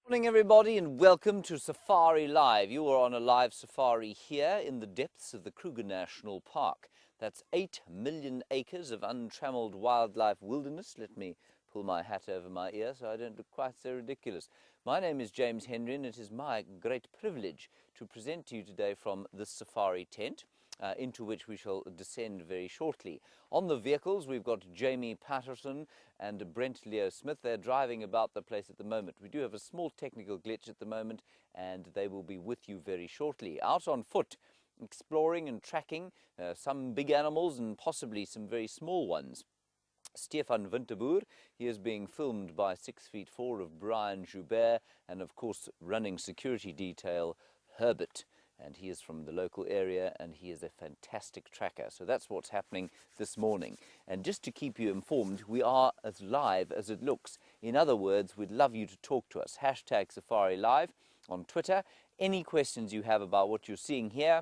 Morning everybody and welcome to Safari Live. You are on a live safari here in the depths of the Kruger National Park. That's 8 million acres of untrammeled wildlife wilderness. Let me pull my hat over my ear so I don't look quite so ridiculous. My name is Jeandre and it is my great privilege to present to you today from the safari tent. Into which we shall descend very shortly. On the vehicles, we've got Jamie Patterson and Brent Smith. They're driving about the place at the moment. We do have a small technical glitch at the moment, and they will be with you very shortly. Out on foot, exploring and tracking some big animals and possibly some very small ones. Stef and Mvubu, he is being filmed by 6'4" of Bryan and of course running security detail Herbert. And he is from the local area and he is a fantastic tracker. So that's what's happening this morning. And just to keep you informed, we are as live as it looks. In other words, we'd love you to talk to us. Hashtag Safari Live on Twitter. Any questions you have about what you're seeing here,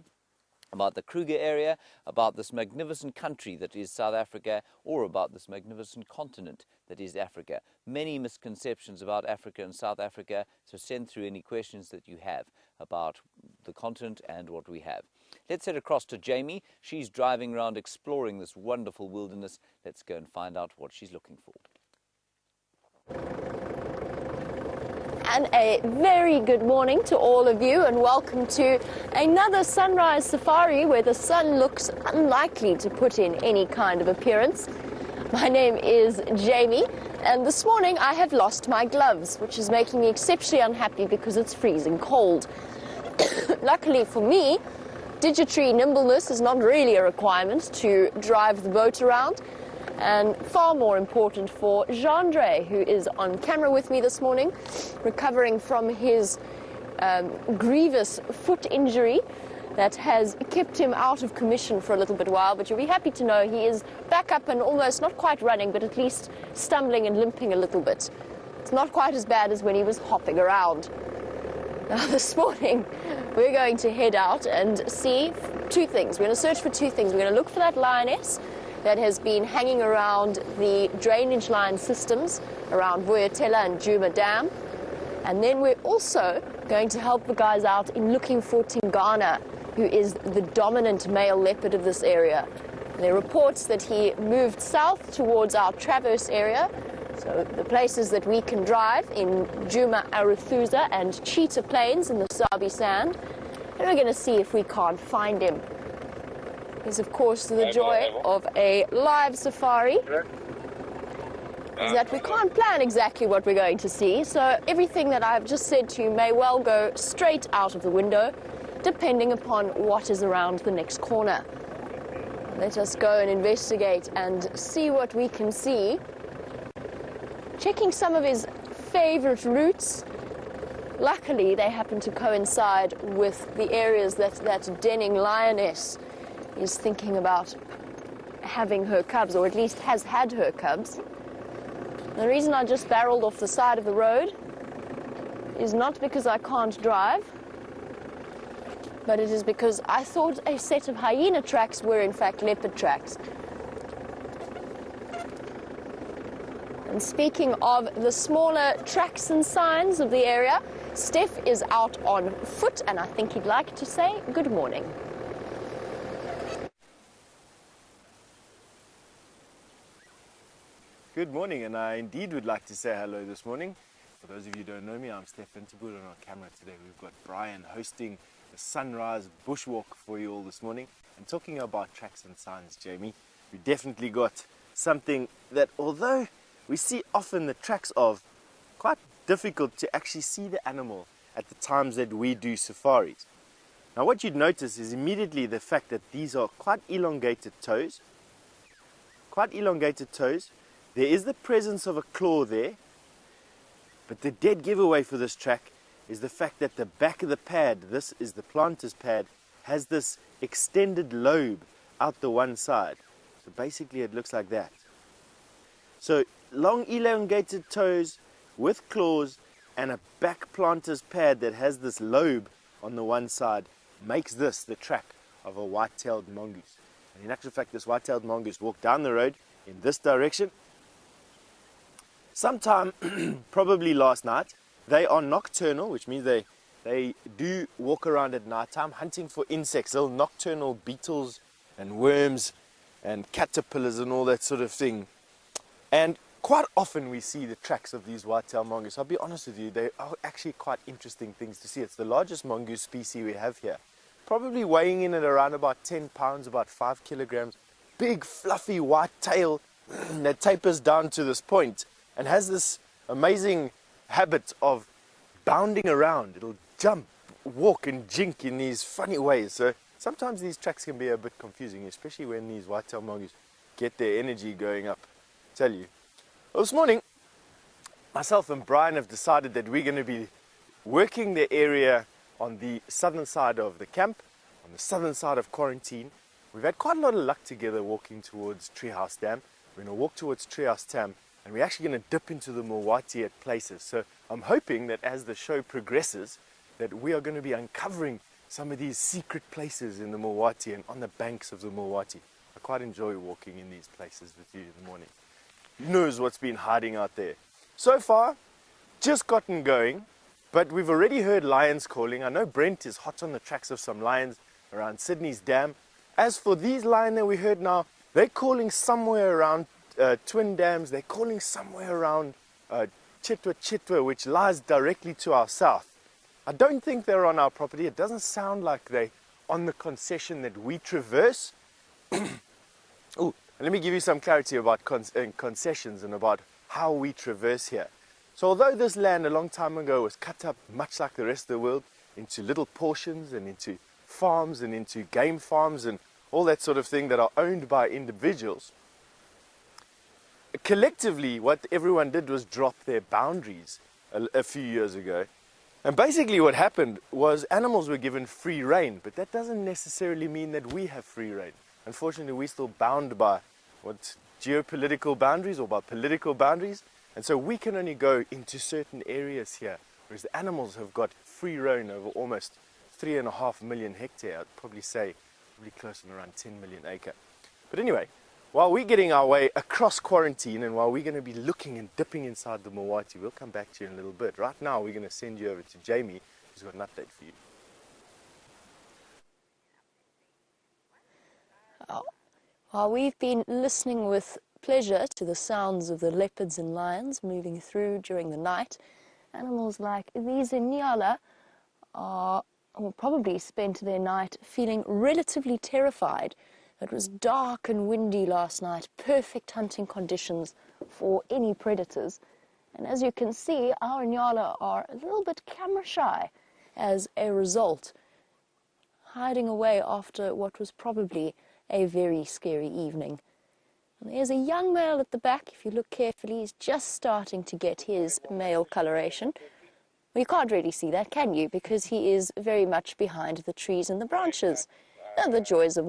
about the Kruger area, about this magnificent country that is South Africa, or about this magnificent continent that is Africa. Many misconceptions about Africa and South Africa, so send through any questions that you have about the continent and what we have. Let's head across to Jamie. She's driving around exploring this wonderful wilderness. Let's go and find out what she's looking for. And a very good morning to all of you and welcome to another sunrise safari where the sun looks unlikely to put in any kind of appearance. My name is Jamie and this morning I have lost my gloves, which is making me exceptionally unhappy because it's freezing cold. Luckily for me, digitary nimbleness is not really a requirement to drive the boat around. And far more important for Jeandre, who is on camera with me this morning, recovering from his grievous foot injury that has kept him out of commission for a little bit while. But you'll be happy to know he is back up and almost not quite running, but at least stumbling and limping a little bit. It's not quite as bad as when he was hopping around. Now this morning, we're going to head out and see two things. We're going to search for two things. We're going to look for that lioness that has been hanging around the drainage line systems around Vuyatela and Djuma Dam. And then we're also going to help the guys out in looking for Tingana, who is the dominant male leopard of this area. There are reports that he moved south towards our Traverse area, so the places that we can drive in Djuma Arathusa and Cheetah Plains in the Sabi Sand. And we're going to see if we can't find him. Is of course the joy of a live safari, is that we can't plan exactly what we're going to see, so everything that I've just said to you may well go straight out of the window, depending upon what is around the next corner. Let us go and investigate and see what we can see. Checking some of his favorite routes. Luckily, they happen to coincide with the areas that denning lioness is thinking about having her cubs, or at least has had her cubs. The reason I just barreled off the side of the road is not because I can't drive, but it is because I thought a set of hyena tracks were in fact leopard tracks. And speaking of the smaller tracks and signs of the area, Stef is out on foot and I think he'd like to say good morning. Good morning, and I indeed would like to say hello this morning. For those of you who don't know me, I'm Stef, and on our camera today we've got Bryan hosting the sunrise bushwalk for you all this morning. And talking about tracks and signs, Jamie, we definitely got something that, although we see often the tracks of, quite difficult to actually see the animal at the times that we do safaris. Now what you'd notice is immediately the fact that these are quite elongated toes. There is the presence of a claw there, but the dead giveaway for this track is the fact that the back of the pad, this is the planter's pad, has this extended lobe out the one side. So basically it looks like that. So long elongated toes with claws and a back planter's pad that has this lobe on the one side makes this the track of a white-tailed mongoose. And in actual fact, this white-tailed mongoose walked down the road in this direction sometime probably last night, They are nocturnal, which means they do walk around at night time hunting for insects, little nocturnal beetles and worms and caterpillars and all that sort of thing. And quite often we see the tracks of these white-tailed mongoose. I'll be honest with you, they are actually quite interesting things to see. It's the largest mongoose species we have here. Probably weighing in at around about 10 pounds, about 5 kilograms. Big, fluffy white tail that tapers down to this point and has this amazing habit of bounding around. It'll jump, walk and jink in these funny ways. So sometimes these tracks can be a bit confusing, especially when these white-tailed mongoose get their energy going up. I tell you. Well, this morning, myself and Bryan have decided that we're going to be working the area on the southern side of the camp, on the southern side of quarantine. We've had quite a lot of luck together walking towards Treehouse Dam. We're going to walk towards Treehouse Dam, and we're actually going to dip into the Mvubu at places. So I'm hoping that as the show progresses, that we are going to be uncovering some of these secret places in the Mvubu and on the banks of the Mvubu. I quite enjoy walking in these places with you in the morning. Who knows what's been hiding out there? So far, just gotten going, but we've already heard lions calling. I know Brent is hot on the tracks of some lions around Sydney's dam. As for these lions that we heard now, they're calling somewhere around Twin Dams. They're calling somewhere around Chitwa, which lies directly to our south. I don't think they're on our property. It doesn't sound like they're on the concession that we traverse. Oh, let me give you some clarity about concessions and about how we traverse here. So although this land a long time ago was cut up much like the rest of the world into little portions and into farms and into game farms and all that sort of thing that are owned by individuals, collectively what everyone did was drop their boundaries a few years ago. And basically what happened was animals were given free rein, but that doesn't necessarily mean that we have free rein. Unfortunately, we're still bound by what geopolitical boundaries or by political boundaries, and so we can only go into certain areas here, whereas the animals have got free rein over almost 3.5 million hectares. I'd probably say probably close to around 10 million acre. But anyway, while we're getting our way across quarantine and while we're going to be looking and dipping inside the Mvubu, we'll come back to you in a little bit. Right now, we're going to send you over to Jamie, who's got an update for you. While we've been listening with pleasure to the sounds of the leopards and lions moving through during the night, animals like these in Nyala will probably spend their night feeling relatively terrified. It was dark and windy last night, perfect hunting conditions for any predators. And as you can see, our nyala are a little bit camera shy as a result, hiding away after what was probably a very scary evening. And there's a young male at the back. If you look carefully, he's just starting to get his male coloration. Well, you can't really see that, can you? Because he is very much behind the trees and the branches. And the joys of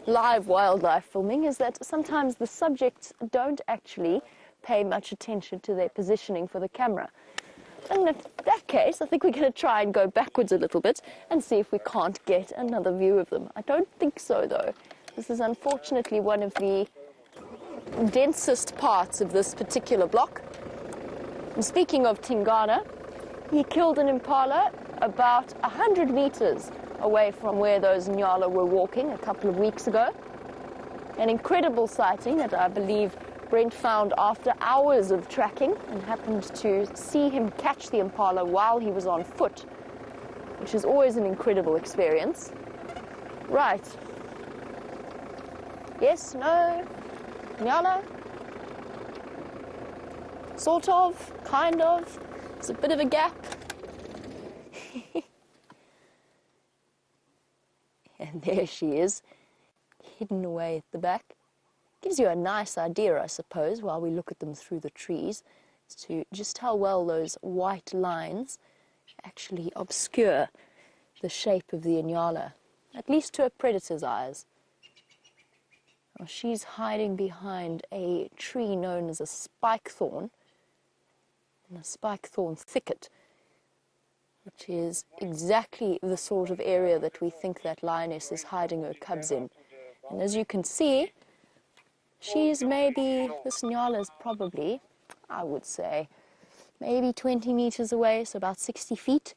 live wildlife filming is that sometimes the subjects don't actually pay much attention to their positioning for the camera. And in that case, I think we're going to try and go backwards a little bit and see if we can't get another view of them. I don't think so, though. This is unfortunately one of the densest parts of this particular block. And speaking of Tingana, he killed an impala about 100 meters away from where those nyala were walking a couple of weeks ago. An incredible sighting that I believe Brent found after hours of tracking and happened to see him catch the impala while he was on foot, which is always an incredible experience. Right. Yes, no, nyala? Sort of, kind of. There's a bit of a gap. And there she is, hidden away at the back. Gives you a nice idea, I suppose, while we look at them through the trees, as to just how well those white lines actually obscure the shape of the nyala, at least to a predator's eyes. Now, she's hiding behind a tree known as a spike thorn, in a spike thorn thicket, which is exactly the sort of area that we think that lioness is hiding her cubs in. And as you can see, this nyala is probably, I would say, maybe 20 meters away, so about 60 feet,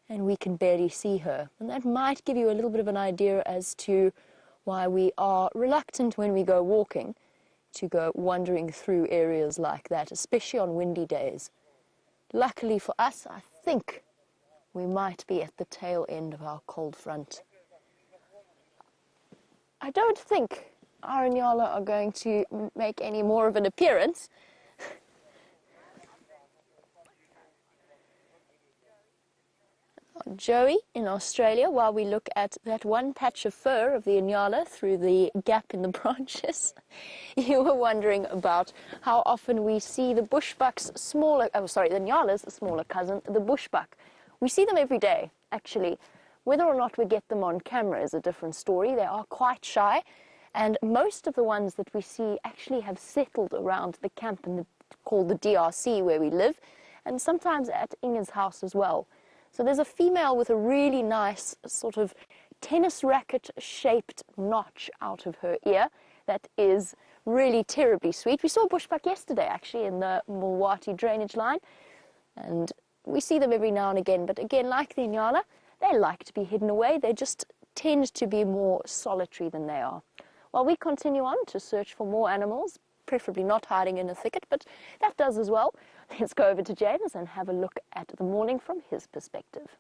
and we can barely see her. And that might give you a little bit of an idea as to why we are reluctant when we go walking to go wandering through areas like that, especially on windy days. Luckily for us, I think we might be at the tail end of our cold front. I don't think our nyala are going to make any more of an appearance. Joey in Australia, while we look at that one patch of fur of the nyala through the gap in the branches, you were wondering about how often we see the bushbuck's smaller, the nyala's smaller cousin, the bushbuck. We see them every day, actually. Whether or not we get them on camera is a different story. They are quite shy, and most of the ones that we see actually have settled around the camp called the DRC where we live, and sometimes at Inge's house as well. So there's a female with a really nice sort of tennis racket-shaped notch out of her ear that is really terribly sweet. We saw a bushbuck yesterday, actually, in the Mwati drainage line, and we see them every now and again. But again, like the nyala, they like to be hidden away. They just tend to be more solitary than they are. While we continue on to search for more animals, preferably not hiding in a thicket, but that does as well. Let's go over to Jeandre and have a look at the morning from his perspective.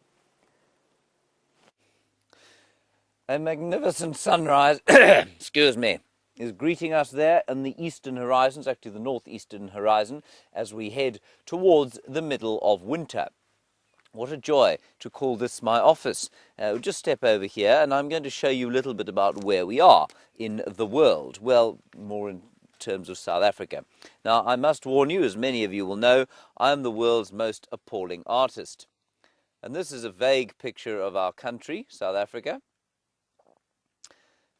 A magnificent sunrise, excuse me, is greeting us there in the eastern horizons, actually the northeastern horizon, as we head towards the middle of winter. What a joy to call this my office. We'll just step over here and I'm going to show you a little bit about where we are in the world. Well, more in terms of South Africa. Now, I must warn you, as many of you will know, I am the world's most appalling artist. And this is a vague picture of our country, South Africa.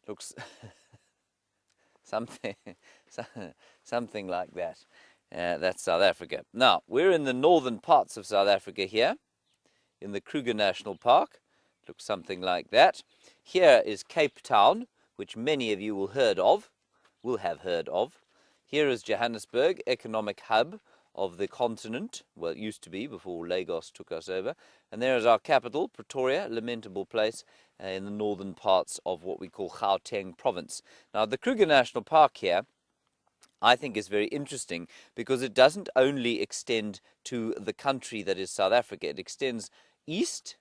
Looks something like that. That's South Africa. Now, we're in the northern parts of South Africa here, in the Kruger National Park. Looks something like that. Here is Cape Town, which many of you will have heard of. Here is Johannesburg, economic hub of the continent. Well, it used to be before Lagos took us over. And there is our capital, Pretoria, lamentable place in the northern parts of what we call Gauteng province. Now, the Kruger National Park here, I think, is very interesting because it doesn't only extend to the country that is South Africa. It extends east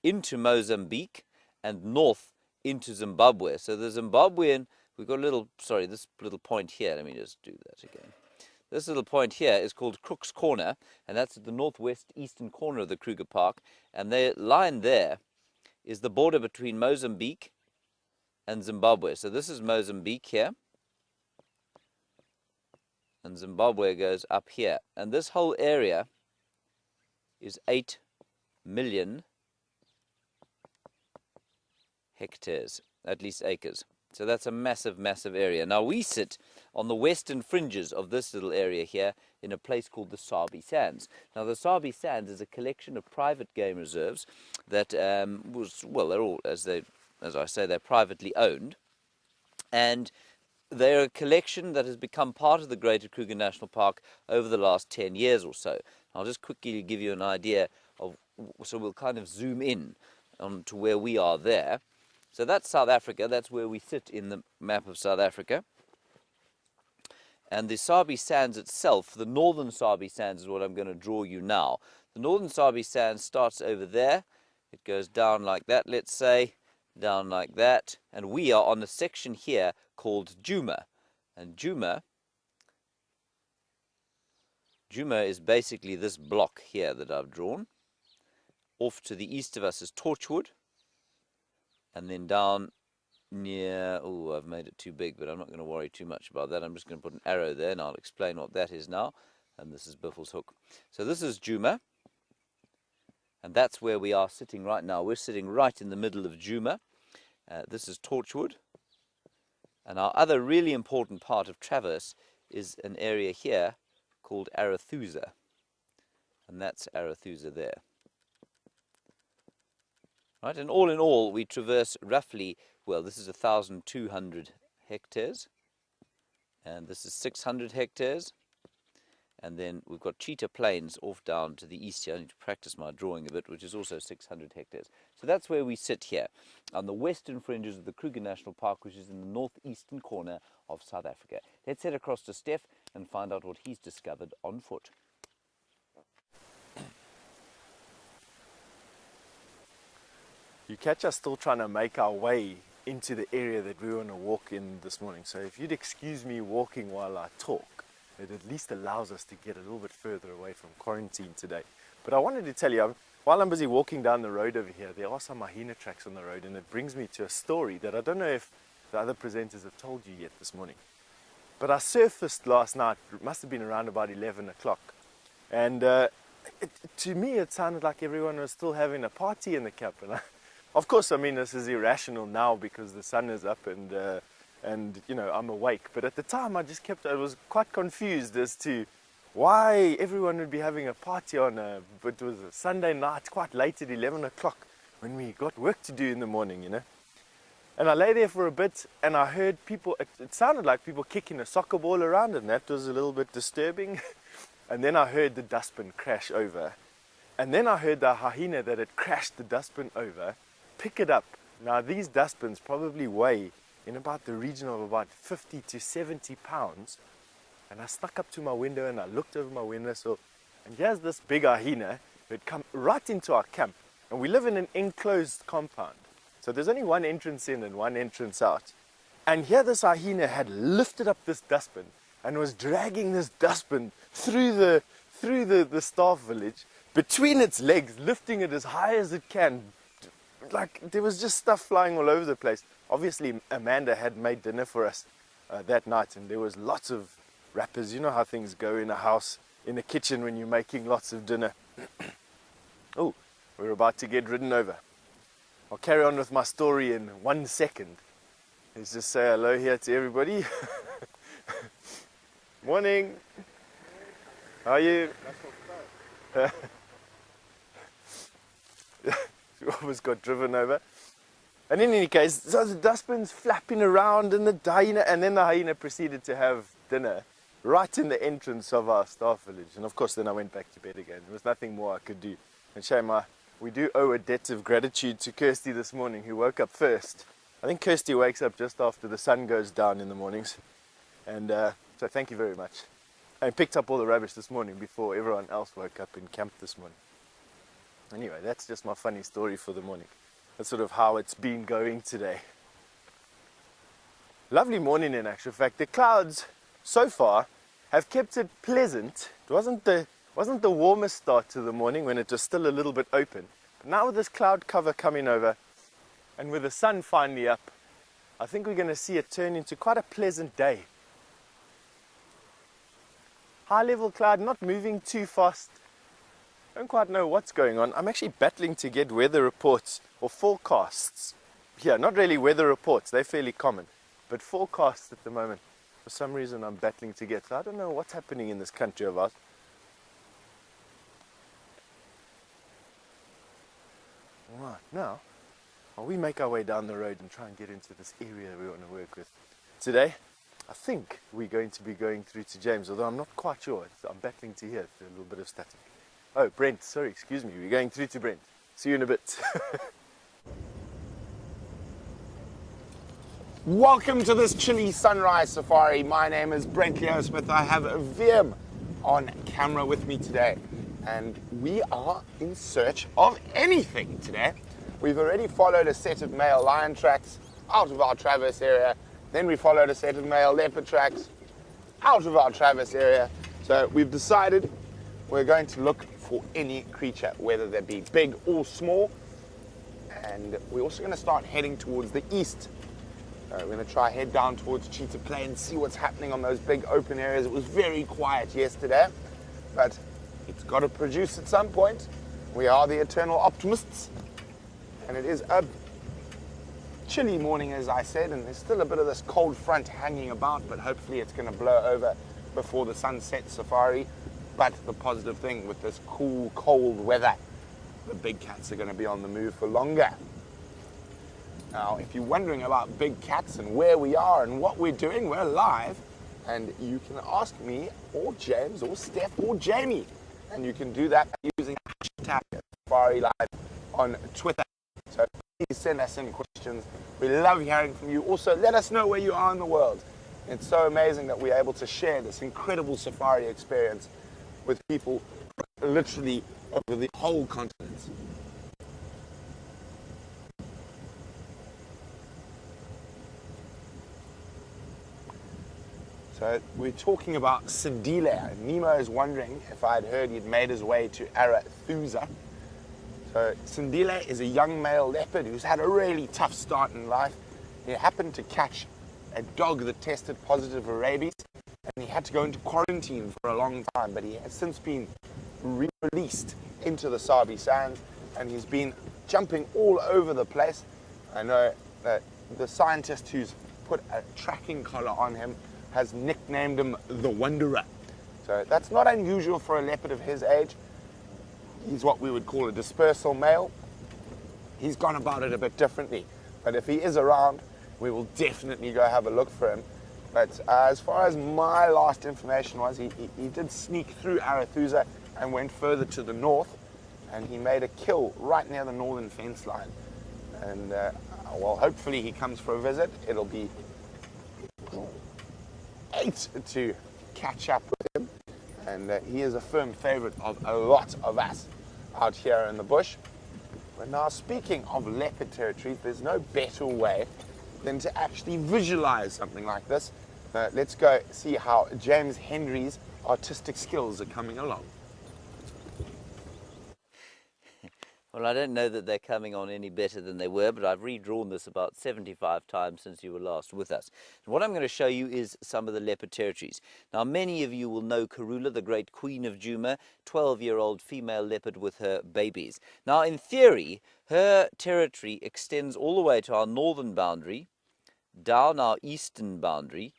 into Mozambique and north into Zimbabwe. So the Zimbabwean, we've got this little point here. Let me just do that again. This little point here is called Crook's Corner, and that's at the northwest eastern corner of the Kruger Park. And the line there is the border between Mozambique and Zimbabwe. So this is Mozambique here, and Zimbabwe goes up here. And this whole area is 8 million hectares, at least acres. So that's a massive, massive area. Now, we sit on the western fringes of this little area here in a place called the Sabi Sands. Now, the Sabi Sands is a collection of private game reserves that they're all, as I say, they're privately owned. And they're a collection that has become part of the Greater Kruger National Park over the last 10 years or so. I'll just quickly give you an idea of, so we'll kind of zoom in to where we are there. So that's South Africa. That's where we sit in the map of South Africa. And the Sabi Sands itself, the northern Sabi Sands, is what I'm going to draw you now. The northern Sabi Sands starts over there. It goes down like that, let's say, down like that. And we are on a section here called Djuma. And Djuma is basically this block here that I've drawn. Off to the east of us is Torchwood. And then down near, I've made it too big, but I'm not going to worry too much about that. I'm just going to put an arrow there, and I'll explain what that is now. And this is Biffle's Hook. So this is Djuma, and that's where we are sitting right now. We're sitting right in the middle of Djuma. This is Torchwood. And our other really important part of Traverse is an area here called Arethusa. And that's Arethusa there. Right, and all in all, we traverse roughly, well, this is 1,200 hectares, and this is 600 hectares, And then we've got Cheetah Plains off down to the east here. I need to practice my drawing a bit, which is also 600 hectares. So that's where we sit here, on the western fringes of the Kruger National Park, which is in the northeastern corner of South Africa. Let's head across to Stef and find out what he's discovered on foot. You catch us still trying to make our way into the area that we want to walk in this morning. So if you'd excuse me walking while I talk, it at least allows us to get a little bit further away from quarantine today. But I wanted to tell you, while I'm busy walking down the road over here, there are some hyena tracks on the road, and it brings me to a story that I don't know if the other presenters have told you yet this morning. But I surfaced last night, it must have been around about 11 o'clock, and to me it sounded like everyone was still having a party in the camp. And of course, I mean, this is irrational now because the sun is up and you know, I'm awake. But at the time, I was quite confused as to why everyone would be having a party on it was a Sunday night, quite late at 11 o'clock, when we got work to do in the morning, you know. And I lay there for a bit, and I heard people, it sounded like people kicking a soccer ball around, and that was a little bit disturbing. And then I heard the dustbin crash over. And then I heard the hyena that had crashed the dustbin over pick it up. Now, these dustbins probably weigh in about the region of about 50 to 70 pounds. And I snuck up to my window and I looked over my windowsill, and here's this big hyena who had come right into our camp. And we live in an enclosed compound, so there's only one entrance in and one entrance out. And here this hyena had lifted up this dustbin and was dragging this dustbin through the staff village between its legs, lifting it as high as it can. Like, there was just stuff flying all over the place. Obviously, Amanda had made dinner for us that night, and there was lots of wrappers. You know how things go in a house, in a kitchen, when you're making lots of dinner. Oh, we're about to get ridden over. I'll carry on with my story in 1 second. Let's just say hello here to everybody. Morning. How are you? We almost got driven over. And in any case, so the dustbin's flapping around, and the hyena proceeded to have dinner right in the entrance of our staff village. And of course, then I went back to bed again. There was nothing more I could do. And shame, we do owe a debt of gratitude to Kirsty this morning, who woke up first. I think Kirsty wakes up just after the sun goes down in the mornings. And so thank you very much. I picked up all the rubbish this morning before everyone else woke up in camp this morning. Anyway, that's just my funny story for the morning. That's sort of how it's been going today. Lovely morning in actual fact. The clouds so far have kept it pleasant. It wasn't the warmest start to the morning when it was still a little bit open. But now with this cloud cover coming over and with the sun finally up, I think we're going to see it turn into quite a pleasant day. High level cloud, not moving too fast. Don't quite know what's going on. I'm actually battling to get weather reports or forecasts. Yeah, not really weather reports, they're fairly common. But forecasts at the moment, for some reason I'm battling to get. So I don't know what's happening in this country of ours. Right, now, while we make our way down the road and try and get into this area we want to work with today, I think we're going to be going through to James, although I'm not quite sure. I'm battling to hear a little bit of static. Oh, Brent, sorry, excuse me. We're going through to Brent. See you in a bit. Welcome to this chilly sunrise safari. My name is Brent Smith. I have Wium on camera with me today, and we are in search of anything today. We've already followed a set of male lion tracks out of our traverse area. Then we followed a set of male leopard tracks out of our traverse area. So we've decided we're going to look for any creature, whether they be big or small. And we're also going to start heading towards the east. We're going to try head down towards Cheetah Plains, see what's happening on those big open areas. It was very quiet yesterday, but it's got to produce at some point. We are the eternal optimists. And it is a chilly morning, as I said, and there's still a bit of this cold front hanging about, but hopefully it's going to blow over before the sunset safari. But the positive thing with this cool, cold weather, the big cats are going to be on the move for longer. Now, if you're wondering about big cats and where we are and what we're doing, we're live and you can ask me or James or Stef or Jamie, and you can do that using hashtag SafariLIVE on Twitter. So please send us in questions. We love hearing from you. Also, let us know where you are in the world. It's so amazing that we're able to share this incredible safari experience with people literally over the whole continent. So we're talking about Jeandre. Nemo is wondering if I'd heard he'd made his way to Arathusa. So Jeandre is a young male leopard who's had a really tough start in life. He happened to catch a dog that tested positive for rabies, and he had to go into quarantine for a long time, but he has since been released into the Sabi Sands, and he's been jumping all over the place. I know that the scientist who's put a tracking collar on him has nicknamed him the Wanderer. So that's not unusual for a leopard of his age. He's what we would call a dispersal male. He's gone about it a bit differently, but if he is around, we will definitely go have a look for him. But as far as my last information was, he did sneak through Arathusa and went further to the north, and he made a kill right near the northern fence line. And well, hopefully he comes for a visit. It'll be great to catch up with him, and he is a firm favorite of a lot of us out here in the bush. But now, speaking of leopard territories, there's no better way than to actually visualize something like this. Let's go see how James Henry's artistic skills are coming along. Well, I don't know that they're coming on any better than they were, but I've redrawn this about 75 times since you were last with us. And what I'm going to show you is some of the leopard territories. Now, many of you will know Karula, the great queen of Djuma, 12-year-old female leopard with her babies. Now, in theory, her territory extends all the way to our northern boundary, down our eastern boundary,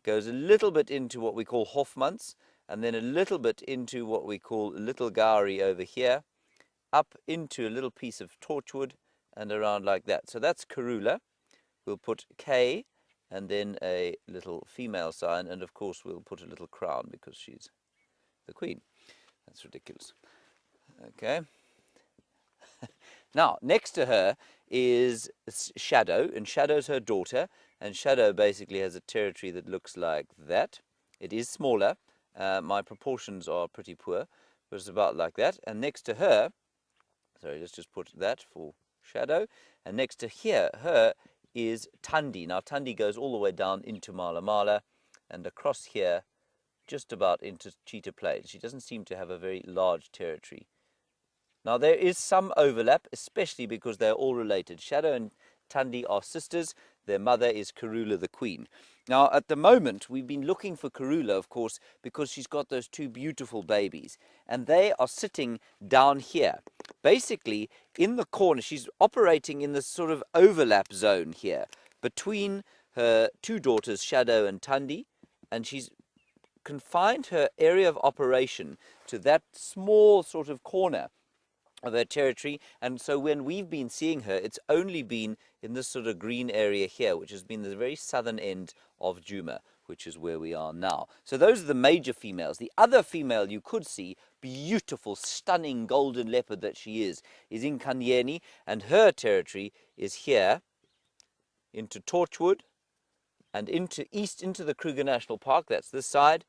goes a little bit into what we call Hofmans, and then a little bit into what we call Little Gowrie over here, up into a little piece of Torchwood and around like that. So that's Karula. We'll put K and then a little female sign, and of course we'll put a little crown because she's the queen. That's ridiculous. Okay. Now, next to her is Shadow, and Shadow's her daughter, and Shadow basically has a territory that looks like that. It is smaller. My proportions are pretty poor, but it's about like that. And next to her, sorry, let's just put that for Shadow. And next to her is Thandi. Now, Thandi goes all the way down into Mala Mala and across here just about into Cheetah Plains. She doesn't seem to have a very large territory. Now, there is some overlap, especially because they're all related. Shadow and Thandi are sisters. Their mother is Karula the queen. Now, at the moment, we've been looking for Karula, of course, because she's got those two beautiful babies. And they are sitting down here. Basically, in the corner, she's operating in this sort of overlap zone here between her two daughters, Shadow and Thandi. And she's confined her area of operation to that small sort of corner of her territory, and so when we've been seeing her, it's only been in this sort of green area here, which has been the very southern end of Djuma, which is where we are now. So those are the major females. The other female you could see, beautiful, stunning golden leopard that she is in Kanyeni, and her territory is here into Torchwood and into the Kruger National Park, that's this side,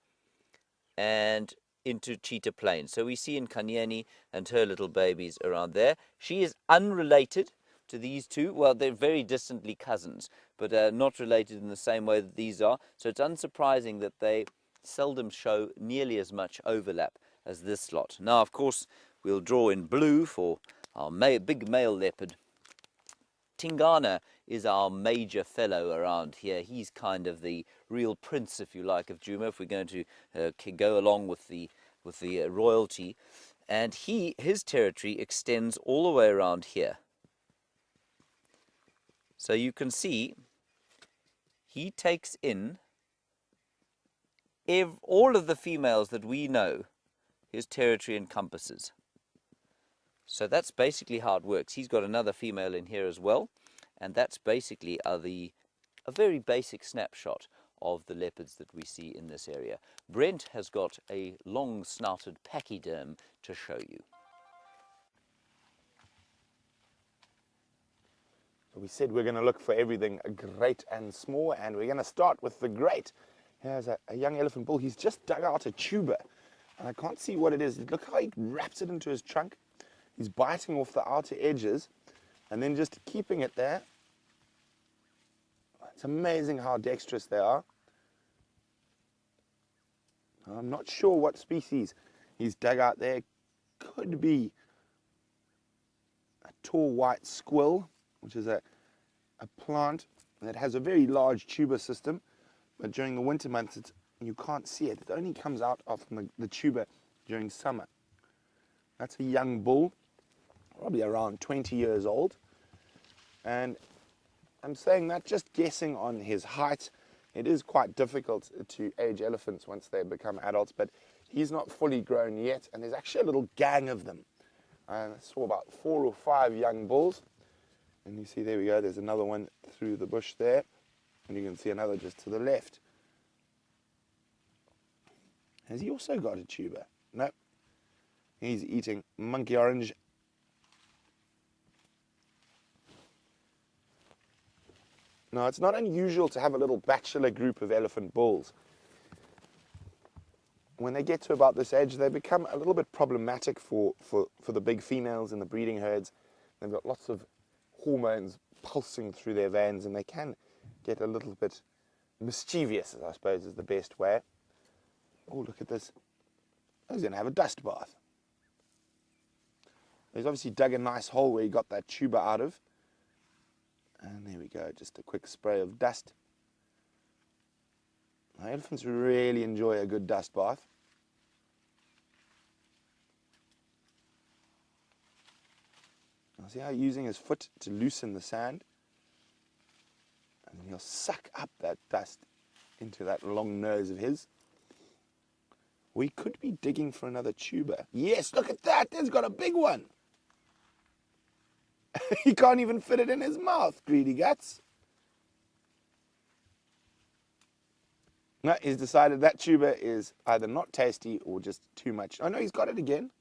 and into Cheetah Plains. So we see in Kanyeni and her little babies around there. She is unrelated to these two. Well, they're very distantly cousins, but not related in the same way that these are. So it's unsurprising that they seldom show nearly as much overlap as this lot. Now, of course, we'll draw in blue for our big male leopard. Tingana is our major fellow around here. He's kind of the real prince, if you like, of Djuma, if we're going to go along with the royalty. And his territory extends all the way around here. So you can see he takes in all of the females that we know his territory encompasses. So that's basically how it works. He's got another female in here as well, and that's basically a very basic snapshot of the leopards that we see in this area. Brent has got a long-snouted pachyderm to show you. So we said we're going to look for everything great and small, and we're going to start with the great. Here's a young elephant bull. He's just dug out a tuber, and I can't see what it is. Look how he wraps it into his trunk. He's biting off the outer edges and then just keeping it there. It's amazing how dexterous they are. I'm not sure what species he's dug out there. Could be a tall white squill, which is a plant that has a very large tuber system, but during the winter months you can't see it. It only comes out from the tuber during summer. That's a young bull, probably around 20 years old. And I'm saying that just guessing on his height. It is quite difficult to age elephants once they become adults, but he's not fully grown yet, and there's actually a little gang of them. I saw about 4 or 5 young bulls, and you see, there we go, there's another one through the bush there, and you can see another just to the left. Has he also got a tuber? No. He's eating monkey orange. Now, it's not unusual to have a little bachelor group of elephant bulls. When they get to about this age, they become a little bit problematic for the big females in the breeding herds. They've got lots of hormones pulsing through their veins, and they can get a little bit mischievous, I suppose is the best way. Oh, look at this. He's going to have a dust bath. He's obviously dug a nice hole where he got that tuber out of. And there we go, just a quick spray of dust. Now, elephants really enjoy a good dust bath. Now, see how he's using his foot to loosen the sand? And then he'll suck up that dust into that long nose of his. We could be digging for another tuber. Yes, look at that, there's got a big one. He can't even fit it in his mouth, greedy guts. No, he's decided that tuber is either not tasty or just too much. Oh no, he's got it again.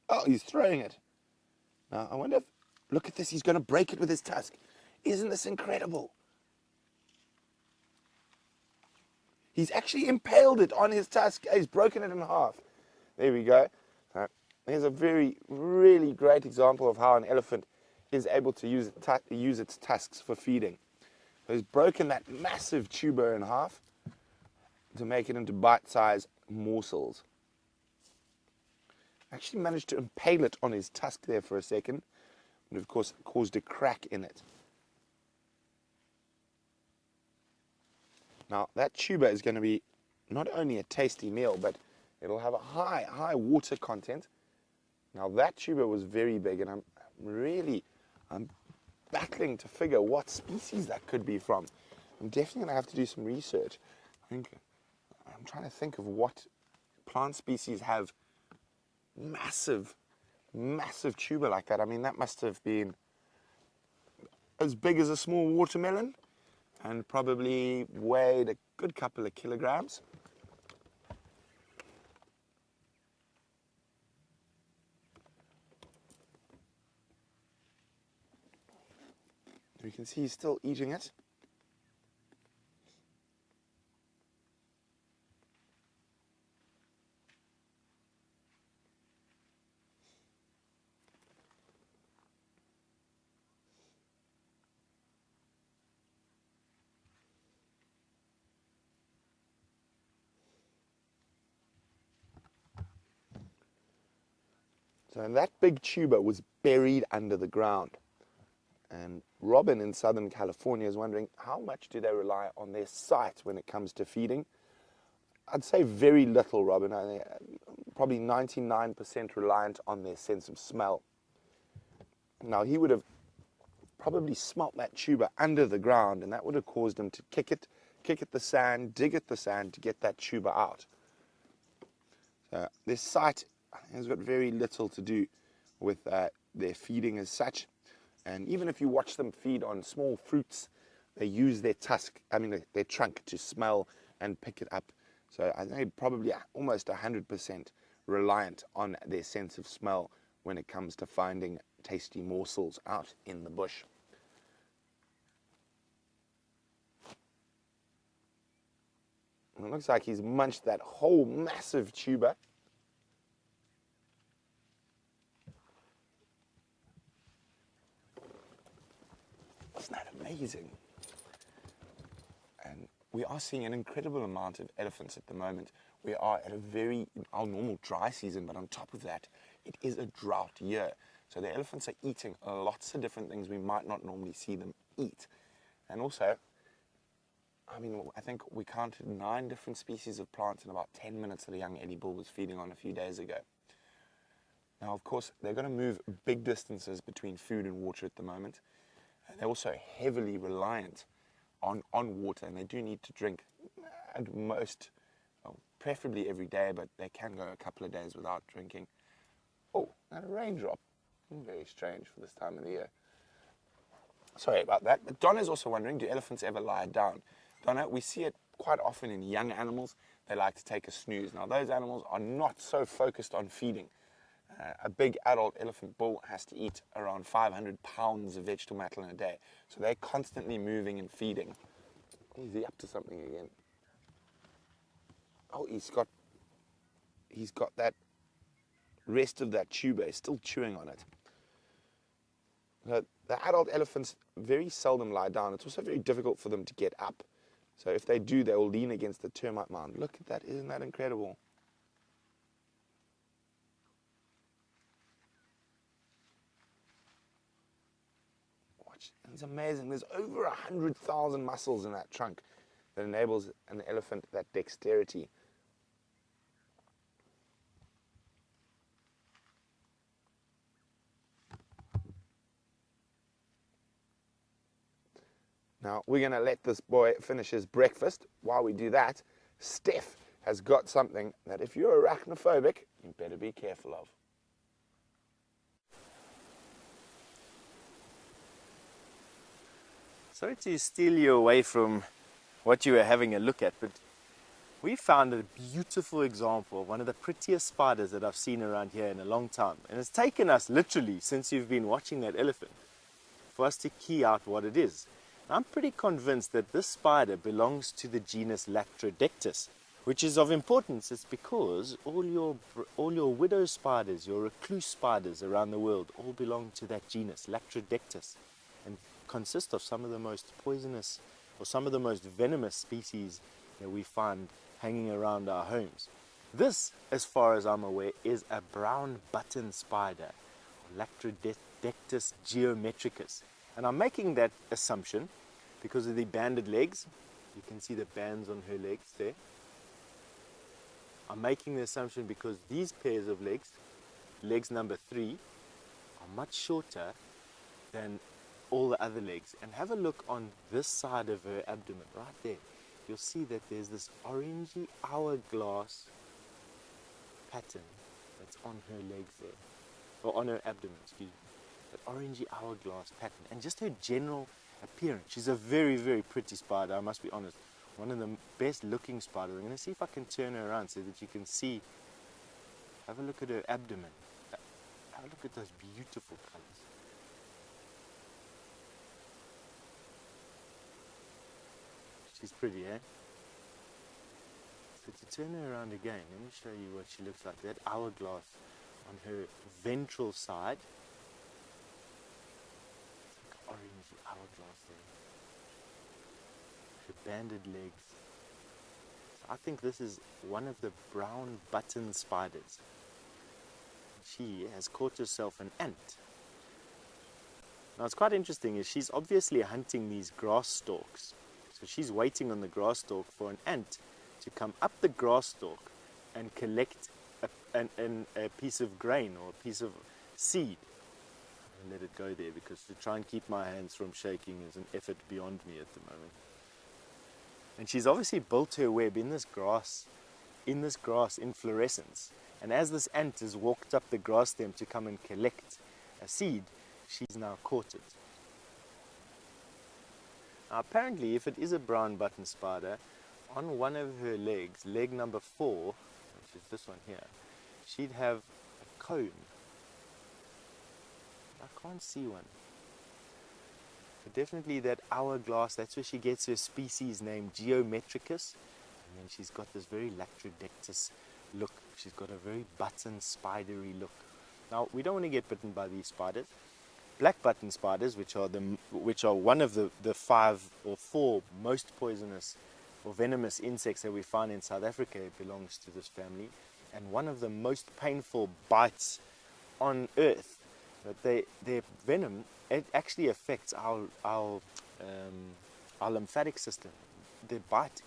Oh, he's throwing it. Now, I wonder if, look at this, he's going to break it with his tusk. Isn't this incredible? He's actually impaled it on his tusk. He's broken it in half. There we go. There's a really great example of how an elephant is able to use its tusks for feeding. So he's broken that massive tuber in half to make it into bite-sized morsels. Actually managed to impale it on his tusk there for a second, and of course caused a crack in it. Now that tuber is going to be not only a tasty meal, but it'll have a high water content. Now that tuber was very big, and I'm battling to figure what species that could be from. I'm definitely going to have to do some research. I'm trying to think of what plant species have massive tuber like that. I mean, that must have been as big as a small watermelon and probably weighed a good couple of kilograms. You can see he's still eating it. So that big tuber was buried under the ground. And Robin in Southern California is wondering, how much do they rely on their sight when it comes to feeding? I'd say very little, Robin. Probably 99% reliant on their sense of smell. Now, he would have probably smelt that tuber under the ground, and that would have caused him to kick at the sand, dig at the sand to get that tuber out. So their sight has got very little to do with their feeding as such. And even if you watch them feed on small fruits, they use their their trunk to smell and pick it up. So I think probably almost 100% reliant on their sense of smell when it comes to finding tasty morsels out in the bush. And it looks like he's munched that whole massive tuber. Isn't that amazing? And we are seeing an incredible amount of elephants at the moment. We are at our normal dry season, but on top of that, it is a drought year. So the elephants are eating lots of different things we might not normally see them eat. And also, I think we counted 9 different species of plants in about 10 minutes that a young Eddie bull was feeding on a few days ago. Now, of course, they're going to move big distances between food and water at the moment. And they're also heavily reliant on water, and they do need to drink at most, preferably every day, but they can go a couple of days without drinking. Oh, and a raindrop. Very strange for this time of the year. Sorry about that. But Donna's also wondering, do elephants ever lie down? Donna, we see it quite often in young animals. They like to take a snooze. Now, those animals are not so focused on feeding. A big adult elephant bull has to eat around 500 pounds of vegetable matter in a day. So they're constantly moving and feeding. Is he up to something again? Oh, he's got that rest of that tuber. He's still chewing on it. The adult elephants very seldom lie down. It's also very difficult for them to get up. So if they do, they will lean against the termite mound. Look at that. Isn't that incredible? It's amazing. There's over 100,000 muscles in that trunk that enables an elephant that dexterity. Now, we're going to let this boy finish his breakfast. While we do that, Stef has got something that if you're arachnophobic, you better be careful of. Sorry to steal you away from what you were having a look at, but we found a beautiful example of one of the prettiest spiders that I've seen around here in a long time. And it's taken us literally, since you've been watching that elephant, for us to key out what it is. And I'm pretty convinced that this spider belongs to the genus Latrodectus, which is of importance. It's because all your widow spiders, your recluse spiders around the world, all belong to that genus, Latrodectus, and consist of some of the most poisonous or some of the most venomous species that we find hanging around our homes. This, as far as I'm aware, is a brown button spider, Latrodectus geometricus. And I'm making that assumption because of the banded legs. You can see the bands on her legs there. I'm making the assumption because these pairs of legs, legs number 3, are much shorter than all the other legs. And have a look on this side of her abdomen, right there. You'll see that there's this orangey hourglass pattern that's on her legs there, or on her abdomen, excuse me. That orangey hourglass pattern, and just her general appearance. She's a very, very pretty spider, I must be honest. One of the best looking spiders. I'm going to see if I can turn her around so that you can see. Have a look at her abdomen. Have a look at those beautiful colors. She's pretty, eh? So to turn her around again, let me show you what she looks like. That hourglass on her ventral side. It's like orange hourglass there. Her banded legs. So I think this is one of the brown button spiders. She has caught herself an ant. Now what's quite interesting is she's obviously hunting these grass stalks. So she's waiting on the grass stalk for an ant to come up the grass stalk and collect a piece of grain or a piece of seed. And let it go there because to try and keep my hands from shaking is an effort beyond me at the moment. And she's obviously built her web in this grass inflorescence. And as this ant has walked up the grass stem to come and collect a seed, she's now caught it. Now, apparently, if it is a brown button spider, on one of her legs, leg number 4, which is this one here, she'd have a comb. I can't see one. But definitely that hourglass, that's where she gets her species name, Geometricus. And then she's got this very Lactrodectus look. She's got a very button spidery look. Now, we don't want to get bitten by these spiders. Black button spiders, which are one of the 5 or 4 most poisonous or venomous insects that we find in South Africa, it belongs to this family, and one of the most painful bites on earth. But their venom, it actually affects our lymphatic system. Their bite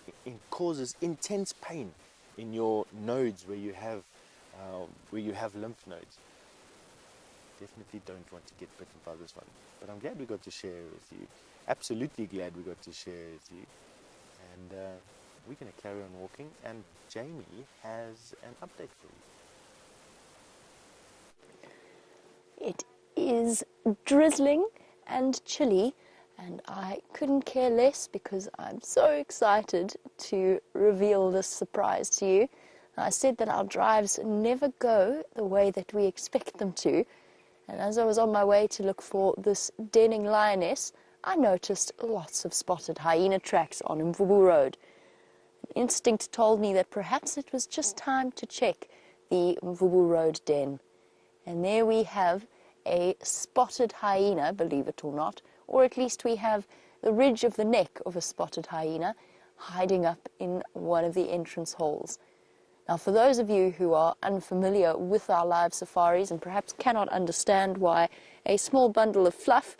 causes intense pain in your nodes where you have lymph nodes. Definitely don't want to get bitten by this one. But I'm glad we got to share with you. Absolutely glad we got to share with you. And we're going to carry on walking. And Jamie has an update for you. It is drizzling and chilly, and I couldn't care less because I'm so excited to reveal this surprise to you. I said that our drives never go the way that we expect them to, and as I was on my way to look for this denning lioness, I noticed lots of spotted hyena tracks on Mvubu Road. Instinct told me that perhaps it was just time to check the Mvubu Road den. And there we have a spotted hyena, believe it or not, or at least we have the ridge of the neck of a spotted hyena hiding up in one of the entrance holes. Now, for those of you who are unfamiliar with our live safaris and perhaps cannot understand why a small bundle of fluff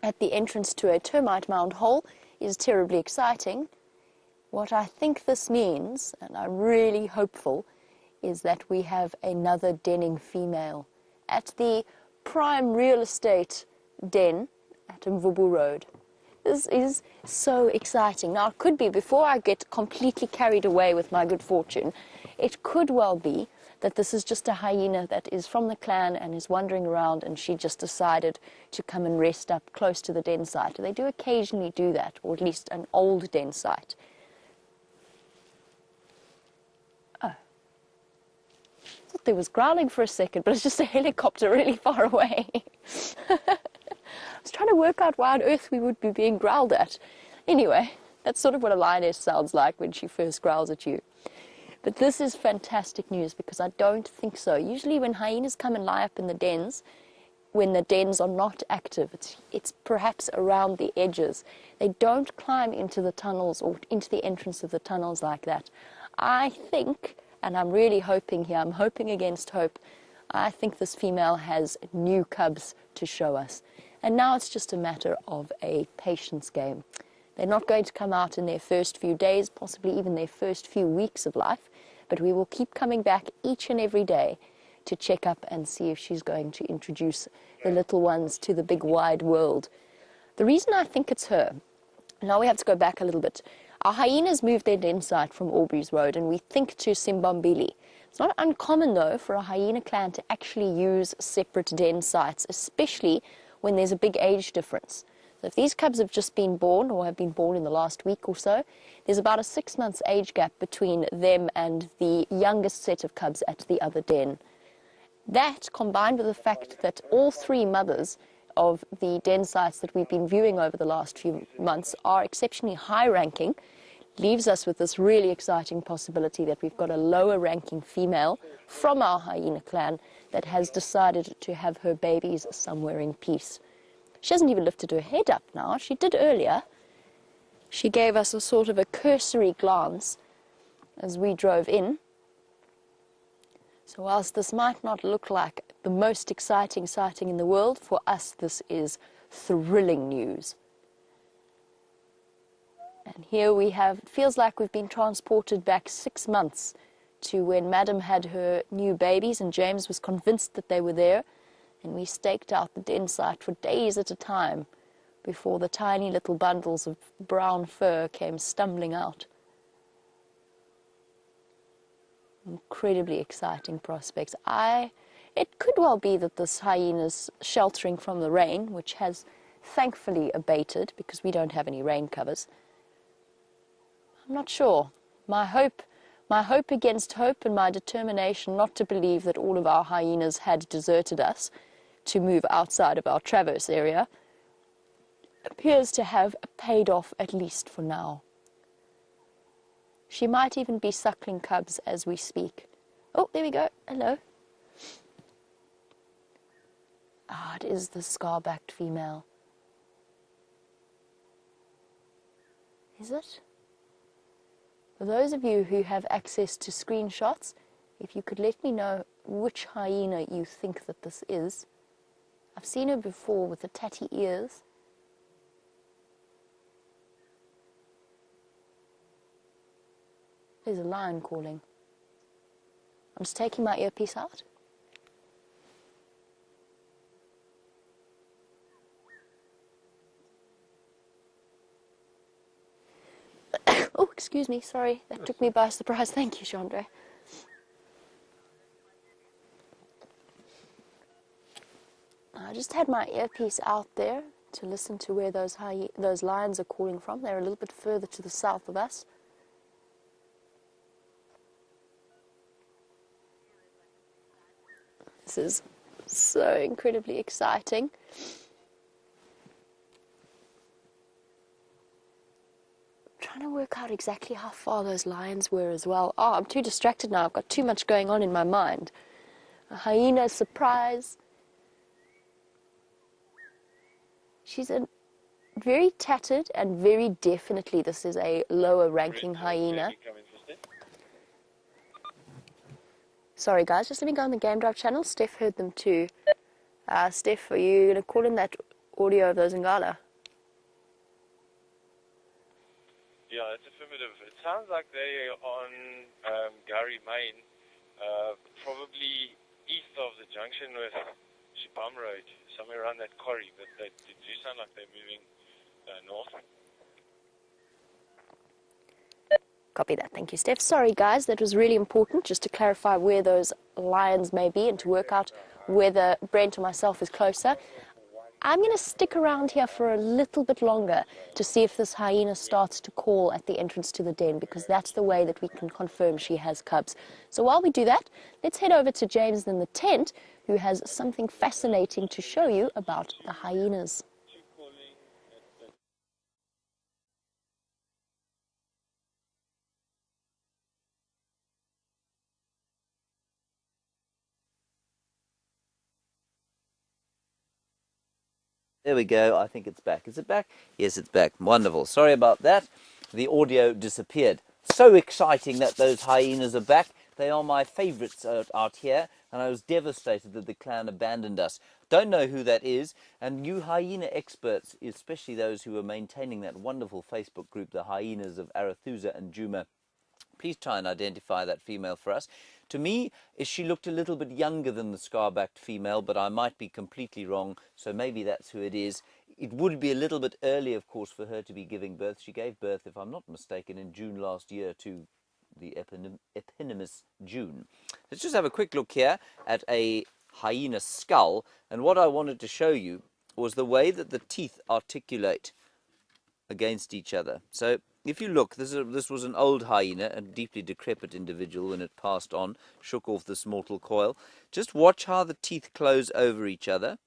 at the entrance to a termite mound hole is terribly exciting, what I think this means, and I'm really hopeful, is that we have another denning female at the prime real estate den at Mvubu Road. This is so exciting. Now, it could be, before I get completely carried away with my good fortune, it could well be that this is just a hyena that is from the clan and is wandering around, and she just decided to come and rest up close to the den site. They do occasionally do that, or at least an old den site. Oh. I thought there was growling for a second, but it's just a helicopter really far away. I was trying to work out why on earth we would be being growled at. Anyway, that's sort of what a lioness sounds like when she first growls at you. But this is fantastic news because I don't think so. Usually when hyenas come and lie up in the dens, when the dens are not active, it's perhaps around the edges. They don't climb into the tunnels or into the entrance of the tunnels like that. I think, and I'm really hoping here, I'm hoping against hope, I think this female has new cubs to show us. And now it's just a matter of a patience game. They're not going to come out in their first few days, possibly even their first few weeks of life, but we will keep coming back each and every day to check up and see if she's going to introduce the little ones to the big wide world. The reason I think it's her, now we have to go back a little bit. Our hyenas moved their den site from Aubrey's Road, and we think to Simbambili. It's not uncommon, though, for a hyena clan to actually use separate den sites, especially when there's a big age difference. So if these cubs have just been born or have been born in the last week or so, there's about a 6 months age gap between them and the youngest set of cubs at the other den. That, combined with the fact that all 3 mothers of the den sites that we've been viewing over the last few months are exceptionally high-ranking, leaves us with this really exciting possibility that we've got a lower-ranking female from our hyena clan that has decided to have her babies somewhere in peace. She hasn't even lifted her head up now. She did earlier. She gave us a sort of a cursory glance as we drove in. So whilst this might not look like the most exciting sighting in the world, for us this is thrilling news. And here we have, it feels like we've been transported back 6 months to when Madam had her new babies and James was convinced that they were there, and we staked out the den site for days at a time before the tiny little bundles of brown fur came stumbling out. Incredibly exciting prospects. It could well be that this hyena's sheltering from the rain, which has thankfully abated because we don't have any rain covers. I'm not sure. My hope against hope and my determination not to believe that all of our hyenas had deserted us to move outside of our traverse area appears to have paid off, at least for now. She might even be suckling cubs as we speak. Oh, there we go. Hello. Ah, it is the scar-backed female. Is it? For those of you who have access to screenshots, if you could let me know which hyena you think that this is. I've seen her before with the tatty ears. There's a lion calling. I'm just taking my earpiece out. Oh, excuse me, sorry, that took me by surprise. Thank you, Jeandre. I just had my earpiece out there to listen to where those lions are calling from. They're a little bit further to the south of us. This is so incredibly exciting. Trying to work out exactly how far those lions were as well. Oh, I'm too distracted now. I've got too much going on in my mind. A hyena surprise. She's a very tattered and very definitely this is a lower ranking hyena. Sorry guys, just let me go on the Game Drive channel. Stef heard them too. Stef, are you going to call in that audio of those nyala? Yeah, it's affirmative. It sounds like they're on Gary Main, probably east of the junction with Shibam Road, somewhere around that quarry, but they do sound like they're moving north. Copy that. Thank you, Stef. Sorry, guys, that was really important just to clarify where those lions may be and to work out whether Brent or myself is closer. I'm going to stick around here for a little bit longer to see if this hyena starts to call at the entrance to the den, because that's the way that we can confirm she has cubs. So while we do that, let's head over to James in the tent, who has something fascinating to show you about the hyenas. There we go. I think it's back. Is it back? Yes, it's back. Wonderful. Sorry about that. The audio disappeared. So exciting that those hyenas are back. They are my favorites out here, and I was devastated that the clan abandoned us. Don't know who that is, and you hyena experts, especially those who are maintaining that wonderful Facebook group, the Hyenas of Arathusa and Djuma, please try and identify that female for us. To me, she looked a little bit younger than the scar-backed female, but I might be completely wrong, so maybe that's who it is. It would be a little bit early, of course, for her to be giving birth. She gave birth, if I'm not mistaken, in June last year to the eponymous June. Let's just have a quick look here at a hyena skull, and what I wanted to show you was the way that the teeth articulate against each other. So if you look, this was an old hyena, a deeply decrepit individual when it passed on, shook off this mortal coil. Just watch how the teeth close over each other,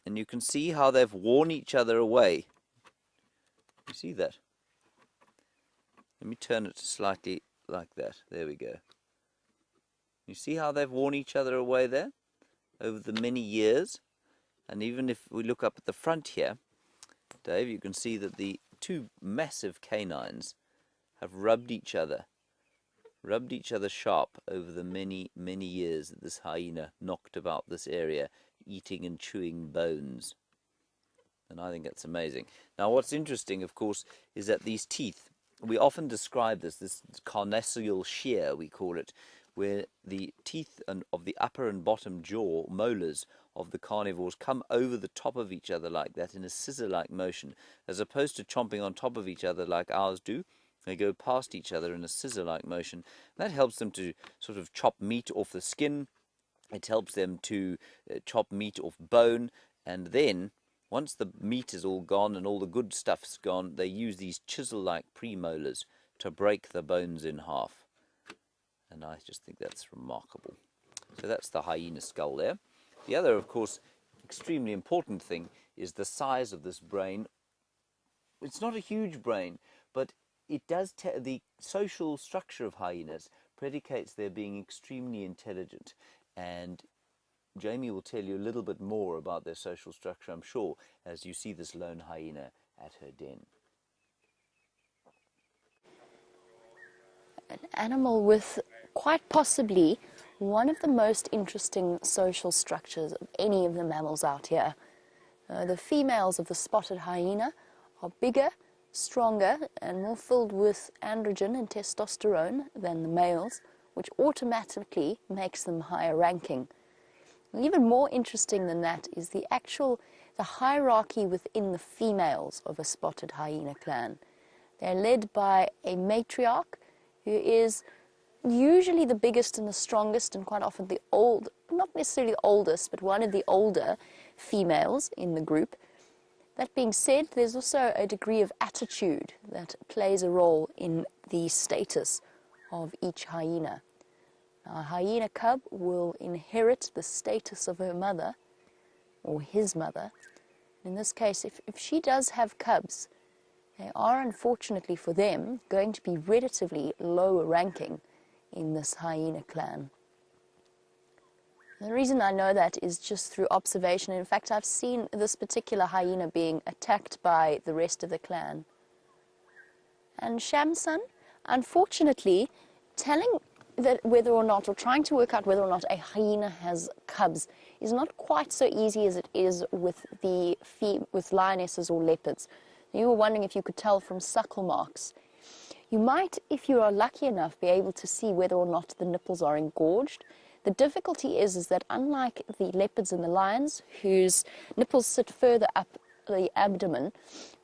and you can see how they've worn each other away. You see that? Let me turn it slightly like that. There we go. You see how they've worn each other away there over the many years? And even if we look up at the front here, Dave, you can see that the two massive canines have rubbed each other sharp over the many, many years that this hyena knocked about this area, eating and chewing bones. And I think that's amazing. Now, what's interesting, of course, is that these teeth, we often describe this carnassial shear, we call it, where the teeth of the upper and bottom jaw, molars, of the carnivores come over the top of each other like that in a scissor-like motion, as opposed to chomping on top of each other like ours do. They go past each other in a scissor-like motion. That helps them to sort of chop meat off the skin. It helps them to chop meat off bone. And then, once the meat is all gone and all the good stuff's gone, they use these chisel-like premolars to break the bones in half. And I just think that's remarkable. So that's the hyena skull there. The other, of course, extremely important thing is the size of this brain. It's not a huge brain, but it does the social structure of hyenas predicates their being extremely intelligent. And Jamie will tell you a little bit more about their social structure, I'm sure, as you see this lone hyena at her den. An animal with quite possibly one of the most interesting social structures of any of the mammals out here. The females of the spotted hyena are bigger, stronger, and more filled with androgen and testosterone than the males, which automatically makes them higher ranking. And even more interesting than that is the hierarchy within the females of a spotted hyena clan. They're led by a matriarch who is usually the biggest and the strongest, and quite often not necessarily the oldest, but one of the older females in the group. That being said, there's also a degree of attitude that plays a role in the status of each hyena. Now, a hyena cub will inherit the status of her mother, or his mother. In this case, if she does have cubs, they are, unfortunately for them, going to be relatively lower ranking in this hyena clan. The reason I know that is just through observation. In fact, I've seen this particular hyena being attacked by the rest of the clan. And Shamsun, unfortunately, telling that whether or not, or trying to work out whether or not a hyena has cubs is not quite so easy as it is with lionesses or leopards. You were wondering if you could tell from suckle marks. You might, if you are lucky enough, be able to see whether or not the nipples are engorged. The difficulty is that unlike the leopards and the lions, whose nipples sit further up the abdomen,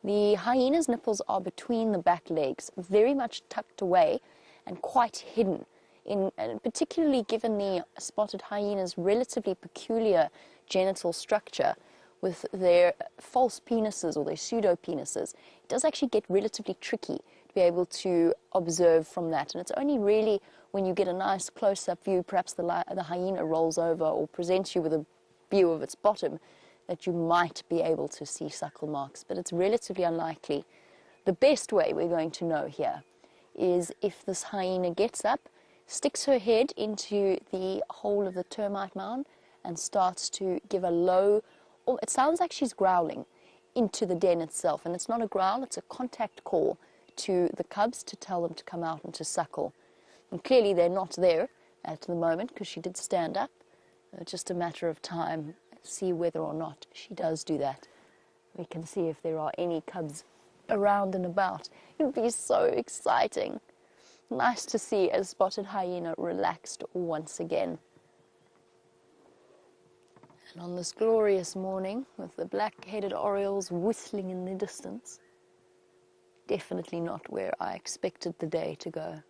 the hyena's nipples are between the back legs, very much tucked away and quite hidden. And particularly given the spotted hyena's relatively peculiar genital structure, with their false penises or their pseudo-penises, it does actually get relatively tricky to be able to observe from that. And it's only really when you get a nice close-up view, perhaps the hyena rolls over or presents you with a view of its bottom, that you might be able to see suckle marks. But it's relatively unlikely. The best way we're going to know here is if this hyena gets up, sticks her head into the hole of the termite mound and starts to give a low, it sounds like she's growling into the den itself. And it's not a growl, it's a contact call to the cubs to tell them to come out and to suckle. And clearly they're not there at the moment because she did stand up. Just a matter of time, see whether or not she does do that. We can see if there are any cubs around and about. It would be so exciting. Nice to see a spotted hyena relaxed once again. And on this glorious morning, with the black-headed orioles whistling in the distance, definitely not where I expected the day to go.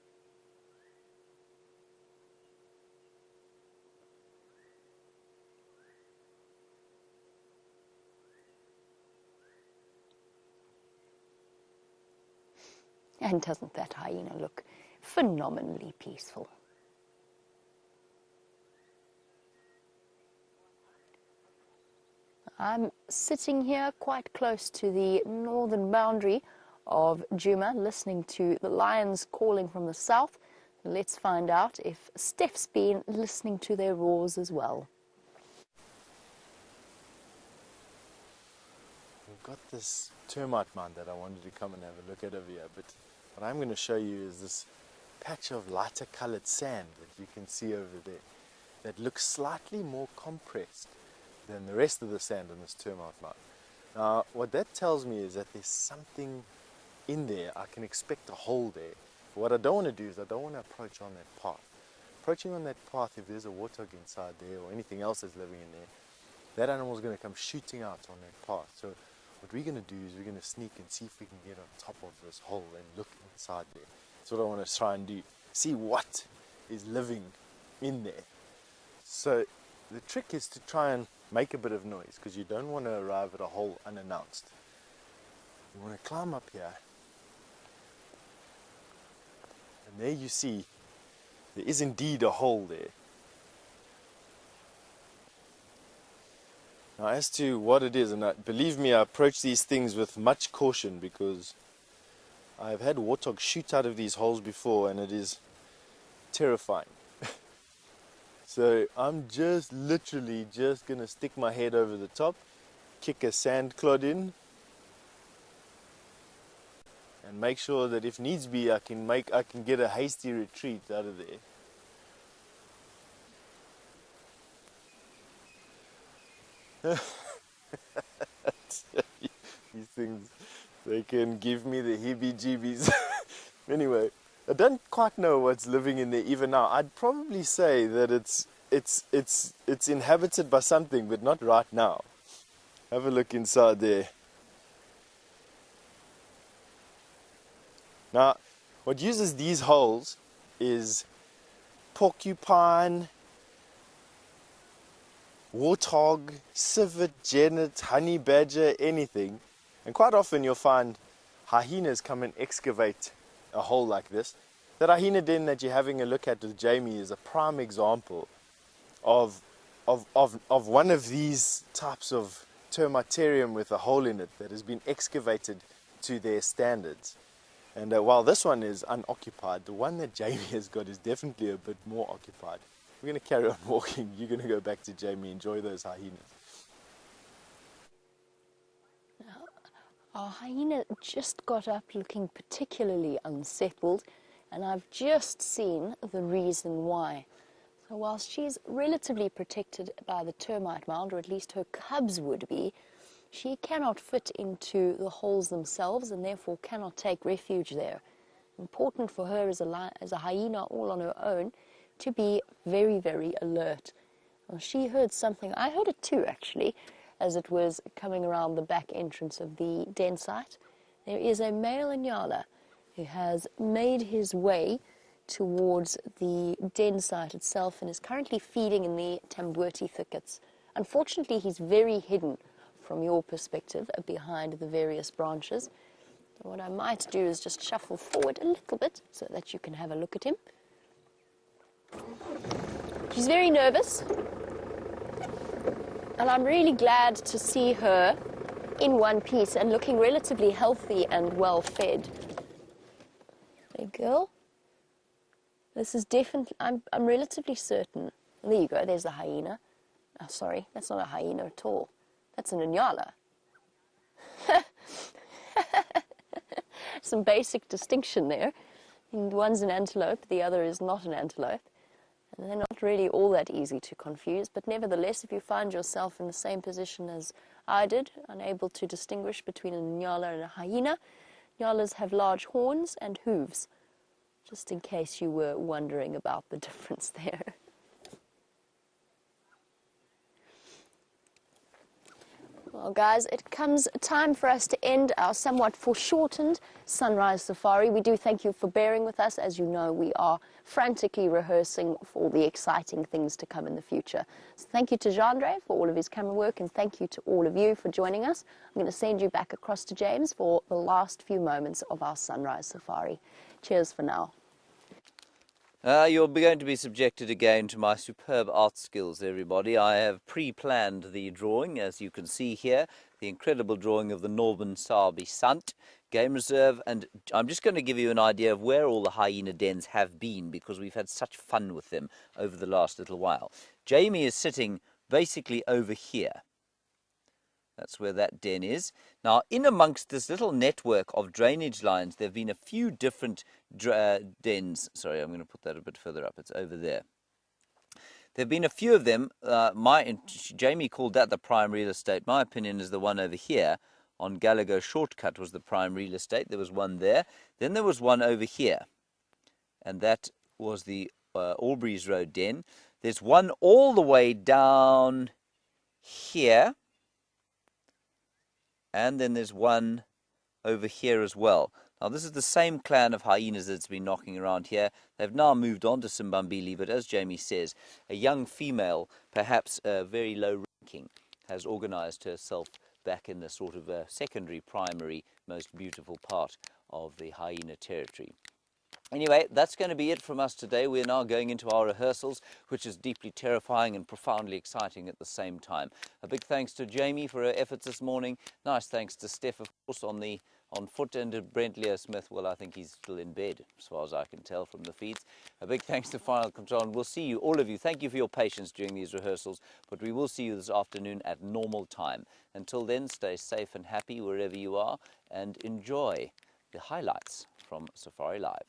And doesn't that hyena look phenomenally peaceful? I'm sitting here quite close to the northern boundary of Djuma, listening to the lions calling from the south. Let's find out if Stef's been listening to their roars as well. We've got this termite mound that I wanted to come and have a look at over here, but what I'm going to show you is this patch of lighter colored sand that you can see over there that looks slightly more compressed than the rest of the sand on this termite mound. Now, what that tells me is that there's something in there. I can expect a hole there. But what I don't want to do is I don't want to approach on that path. Approaching on that path, if there's a warthog inside there or anything else that's living in there, that animal is going to come shooting out on that path. So what we're going to do is we're going to sneak and see if we can get on top of this hole and look inside there. That's what I want to try and do. See what is living in there. So the trick is to try and make a bit of noise, because you don't want to arrive at a hole unannounced. You want to climb up here. And there you see, there is indeed a hole there. Now, as to what it is, and believe me, I approach these things with much caution, because I've had warthogs shoot out of these holes before, and it is terrifying. So I'm just literally just going to stick my head over the top, kick a sand clod in, and make sure that if needs be, I can get a hasty retreat out of there. These things, they can give me the heebie-jeebies. Anyway, I don't quite know what's living in there even now. I'd probably say that it's inhabited by something, but not right now. Have a look inside there. Now, what uses these holes is porcupine, warthog, civet, genet, honey badger, anything. And quite often you'll find hyenas come and excavate a hole like this. That hyena den that you're having a look at with Jamie is a prime example of one of these types of termitarium with a hole in it that has been excavated to their standards. And while this one is unoccupied, the one that Jamie has got is definitely a bit more occupied. We're going to carry on walking. You're going to go back to Jamie, enjoy those hyenas. Our hyena just got up looking particularly unsettled, and I've just seen the reason why. So whilst she's relatively protected by the termite mound, or at least her cubs would be, she cannot fit into the holes themselves and therefore cannot take refuge there. Important for her as a hyena all on her own to be very, very alert. Well, she heard something, I heard it too actually, as it was coming around the back entrance of the den site. There is a male nyala who has made his way towards the den site itself and is currently feeding in the tamboti thickets. Unfortunately, he's very hidden from your perspective behind the various branches. So what I might do is just shuffle forward a little bit so that you can have a look at him. She's very nervous. And I'm really glad to see her in one piece and looking relatively healthy and well fed. There you go. This is definitely, I'm relatively certain. There you go, there's the hyena. Oh, sorry, that's not a hyena at all. That's an nyala. Some basic distinction there. One's an antelope, the other is not an antelope. And they're not really all that easy to confuse, but nevertheless, if you find yourself in the same position as I did, unable to distinguish between a nyala and a hyena, nyalas have large horns and hooves, just in case you were wondering about the difference there. Well, guys, it comes time for us to end our somewhat foreshortened sunrise safari. We do thank you for bearing with us. As you know, we are frantically rehearsing for all the exciting things to come in the future. So thank you to Jeandre for all of his camera work, and thank you to all of you for joining us. I'm going to send you back across to James for the last few moments of our sunrise safari. Cheers for now. You're going to be subjected again to my superb art skills, everybody. I have pre-planned the drawing, as you can see here, the incredible drawing of the Northern Sabi Sant Game Reserve, and I'm just going to give you an idea of where all the hyena dens have been, because we've had such fun with them over the last little while. Jamie is sitting basically over here. That's where that den is. Now, in amongst this little network of drainage lines, there have been a few different dens. Sorry, I'm going to put that a bit further up. It's over there. There have been a few of them. Jamie called that the prime real estate. My opinion is the one over here on Gallagher Shortcut was the prime real estate. There was one there. Then there was one over here, and that was the Albury's Road den. There's one all the way down here. And then there's one over here as well. Now, this is the same clan of hyenas that's been knocking around here. They've now moved on to Simbambili, but as Jamie says, a young female, perhaps very low King has organised herself back in the sort of secondary, primary, most beautiful part of the hyena territory. Anyway, that's going to be it from us today. We're now going into our rehearsals, which is deeply terrifying and profoundly exciting at the same time. A big thanks to Jamie for her efforts this morning. Nice thanks to Stef, of course, on foot, and to Brent Smith. Well, I think he's still in bed, as far as I can tell from the feeds. A big thanks to Final Control, and we'll see you, all of you. Thank you for your patience during these rehearsals, but we will see you this afternoon at normal time. Until then, stay safe and happy wherever you are, and enjoy the highlights from Safari Live.